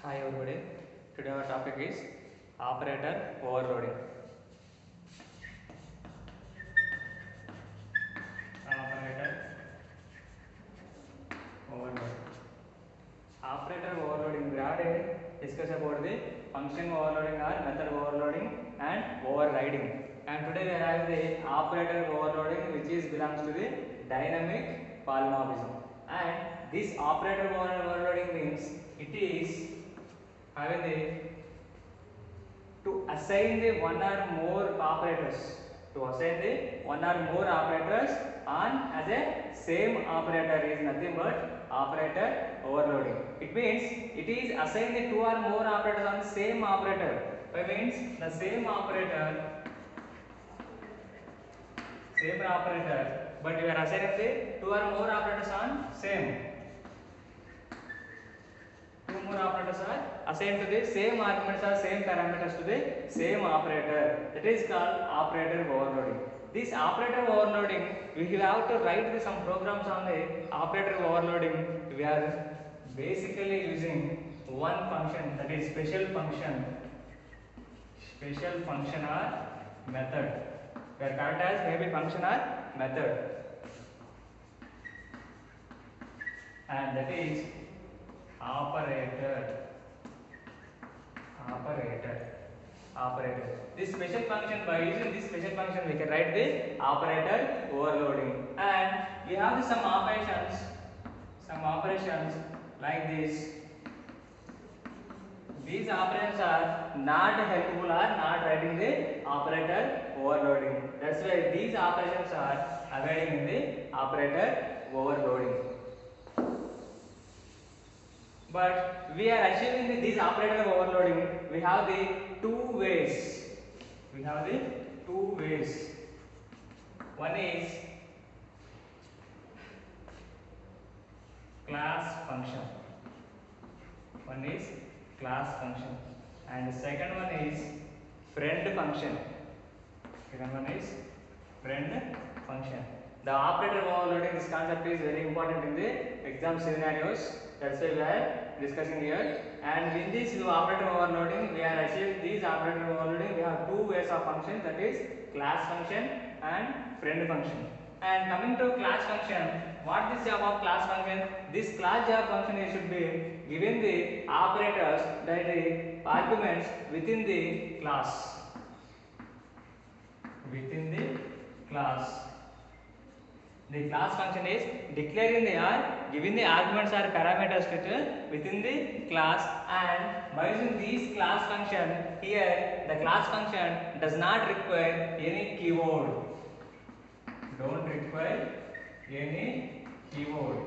Hi everybody. Today our topic is operator overloading. Operator overloading. Operator overloading. We already discussed about the function overloading or method overloading and overriding. And today we have the operator overloading, which is belongs to the dynamic polymorphism. And this operator overloading means it is having the to assign the one or more operators on as a same operator is nothing but operator overloading. It means it is assign the two or more operators on the same operator. That means the same operator, but you are assigning the two or more operators on same. Two more operators are assigned to the same arguments or same parameters to the same operator. That is called operator overloading. This operator overloading, we have to write some programs on the operator overloading. We are basically using one function, that is special function or method. We are called as maybe function or method, and that is operator. This special function, by using this special function we can write the operator overloading, and we have some operations like this. These operations are not helpful or not writing the operator overloading. That's why these operations are avoiding in the operator overloading. But we are achieving this operator overloading. We have the two ways. One is class function. And the second one is friend function. The operator overloading, this concept is very important in the exam scenarios. That's why we are discussing here. And in this operator overloading, we are achieving this operator overloading. We have two ways of functions, that is class function and friend function. And coming to class function, what is the job of class function? This class job function should be given the operators, that is arguments within the class. The class function is declaring the or giving the arguments or parameters within the class, and by using this class function here, the class function does not require any keyword. Don't require any keyword.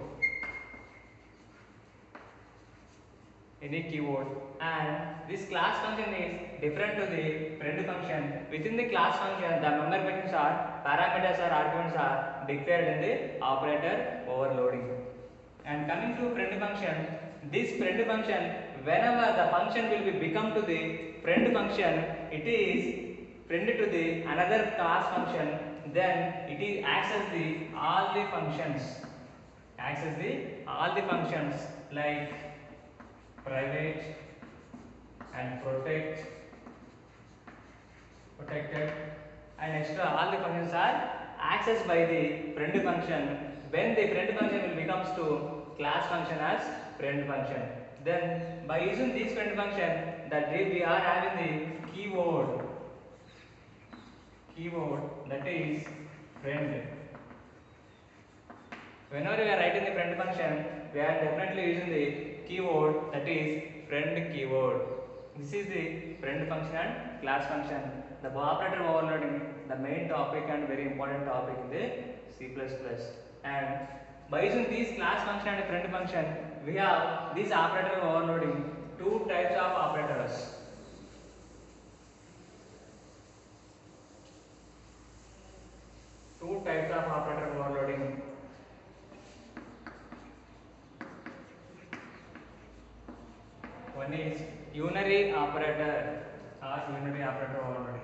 And this class function is different to the friend function. Within the class function, the member methods are parameters or arguments are declared in the operator overloading. And coming to friend function, this friend function, whenever the function will be become to the friend function, it is friend to the another class function, then it is access the all the functions like private and protected, and extra. All the functions are accessed by the friend function. When the friend function will becomes to class function as friend function, then by using this friend function, that we are having the keyword that is friend. Whenever we are writing the friend function, we are definitely using the keyword, that is friend keyword. This is the friend function and class function. The operator overloading, the main topic and very important topic in the C++. And by using this class function and friend function, we have this operator overloading two types of operators. Overloading. One is unary operator overloading.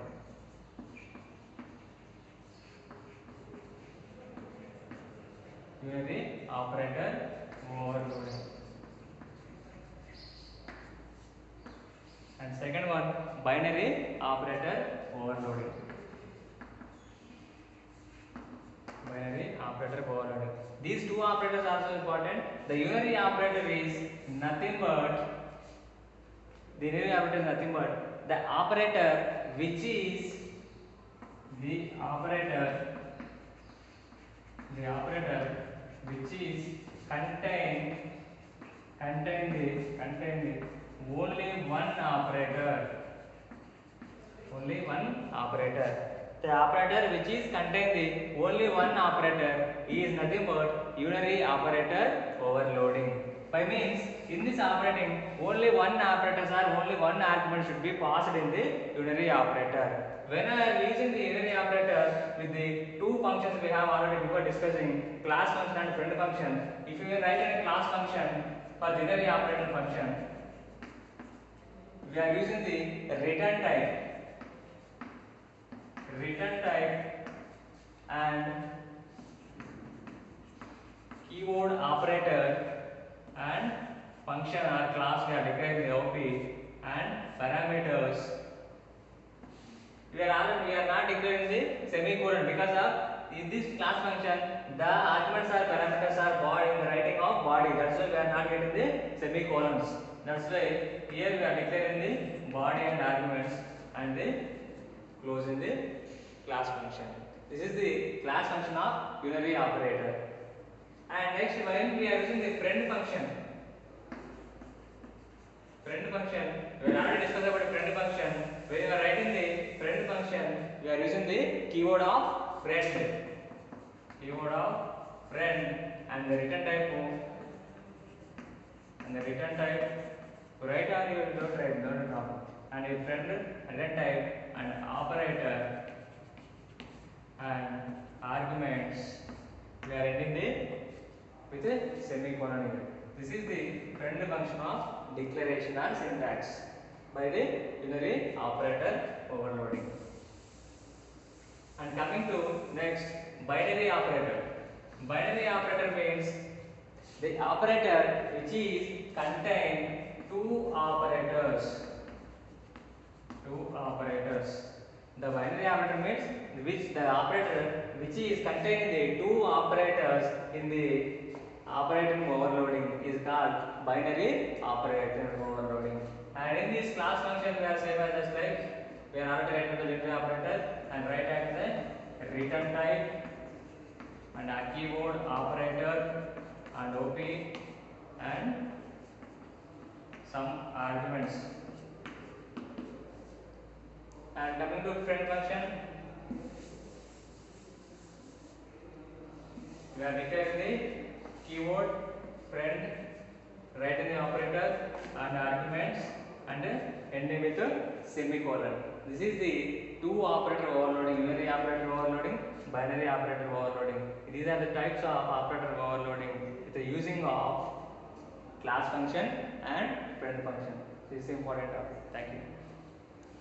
Unary operator overloading. binary operator overloading. Binary operator overloading. These two operators are also important. The unary operator is nothing but the unary operator is nothing but the operator which is the operator which is contained only one operator. The operator which is contained the only one operator is nothing but unary operator overloading. By means, in this operating, only one operators or only one argument should be passed in the unary operator. When I am using the unary operator with the two functions we have already before discussing, class function and friend function. If you write a class function for the unary operator function, we are using the return type and keyword operator and function or class we are declaring the OP and parameters. We are not declaring the semicolon because of in this class function the arguments or parameters are body in the writing of body. That's why we are not getting the semicolons. That's why here we are declaring the body and arguments and the closing the class function. This is the class function of unary operator. And next, when we are using the friend function, we are already discussed about the friend function. When you are writing the friend function, we are using the keyword of friend, and the return type. Write or you don't write, no problem. And your friend return type and operator and arguments. We are ending with a semicolon here. This is the friend function of declaration or syntax by the unary operator overloading. And coming to next, binary operator. Binary operator means the operator which is contained two operators. The binary operator means which the operator which is contained the two operators in the operator overloading is called binary operator overloading. And in this class function we are same as just like we are not writing the binary operator and write as the return type and a keyword operator and OP and some arguments. And coming to friend function, we are declaring the keyword friend, writing the operator and arguments and ending with a semicolon. This is the two operator overloading, unary operator overloading, binary operator overloading. These are the types of operator overloading with the using of class function and friend function. This is important topic. Thank you.